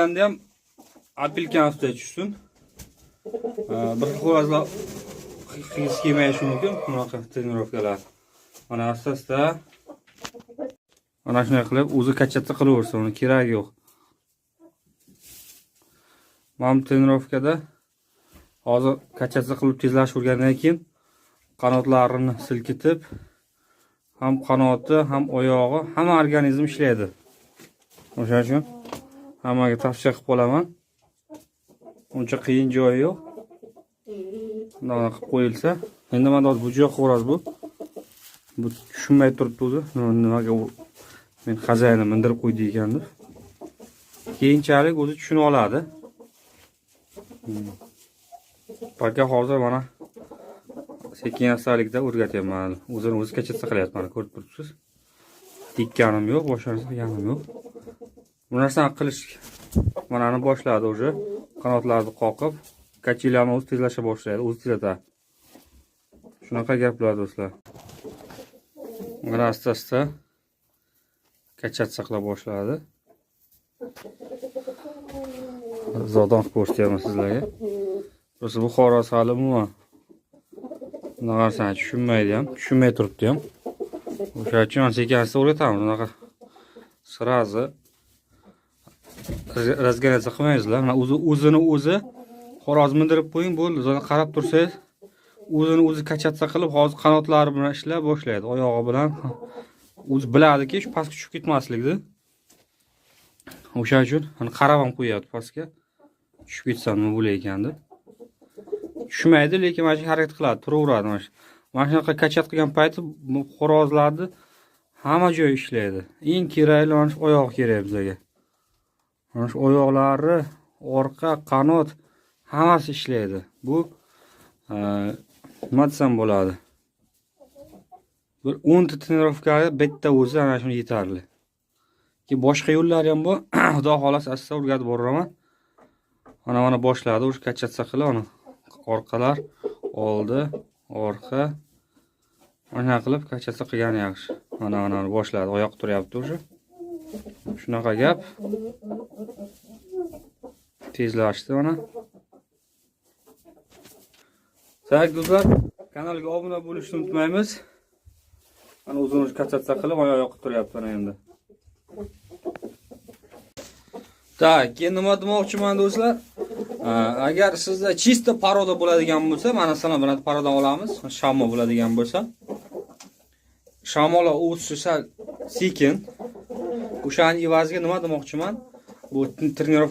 Endi ham apilkan ustiga tushsin. Bir xil his kelmayishi mumkin bunaqa trenirovkalar. Mana asta-asta mana shunday qilib o'zi kachatsa qilaversin, uni keragi yo'q. Mana trenirovkada hozir kachatsa qilib tezlashtirgandan keyin qanotlarini silkitib, ham qanoti, ham oyog'i, hamma organizm ishlaydi. O'sha uchun hammaga tavsiya qilib qolaman. Uncha qiyin joyi yo'q. Bunday qilib qo'yilsa, endi mana bu juda xo'roz bu. Bu tushunmay turibdi o'zi. Nimaga men xazayini mindirib qo'ydi ekan deb. Keyinchalik o'zi tushunib oladi. Balki hozir mana sekin-astalikda o'rgatyapman. O'zini o'zi kachatsa qilyapman, ko'rib turibsiz. Tekkanim yo'q, boshlanganim yo'q. Bu narsani qilish manani boshladi o'zi. Qanotlarni qoqib, kachilarni o'zi tezlasha boshlaydi, o'zi tezlatadi. Shunaqa gaplar do'stlar. Mana asta-asta kachatsa qila boshladi. Zodon ko'rsatyapman sizlarga. O'zi bu xoros hali umuman narsani tushunmaydi ham, tushunmay turibdi ham. O'sha uchun sekin-asta o'rgatamiz. Bunaqa sirazi razganatsiya qilmaysizlar. Mana o'zini o'zi xoros mindirib qo'ying, bo'ldi. Zona qarab tursangiz, o'zini o'zi kachatsa qilib, hozir qanotlari bilan ishlab boshlaydi. Oyog'i bilan o'zi biladiki, shu pastga tushib ketmaslikni. O'sha uchun hani qarab ham qo'yapti pastga. Tushib ketsam nima bo'lar ekan deb. Tushmaydi, lekin mana shu harakat qiladi, turaveradi mana shu. Mana shunaqa kachat qilgan payti xorozlarni hamma joy ishlaydi. Eng kerakli mana shu oyoq kerak bizga. Mana shu oyoqlari, orqa, qanot hammasi ishlaydi. Bu nima desam bo'ladi? Bir 10 ta trenirovkaga bitta o'zi ana shuni yetarli. Ki boshqa yo'llari ham bor. Xudo xolasa asta o'rgatib boraman. Mana boshladi, o'sha kachatsa qilib, ana orqalar, oldi, orqa. Mana qilib kachatsa qilgani yaxshi. Mana boshladi, oyoq turyapti o'sha. Shunaqa gap. Tezlashdi mana. Do'stlar, kanalga obuna bo'lishni unutmaymiz. Mana o'zini kachatsa qilib oyoq turyapti mana endi. Tak, keyin nima demoqchiman do'stlar? Agar sizda chista paroda bo'ladigan bo'lsa, mana sizlar bilan paroda olamiz. Shammo bo'ladigan bo'lsa, shamolar o'sishi sekin. O'shaning evaziga nima demoqchiman? Bu trenirovka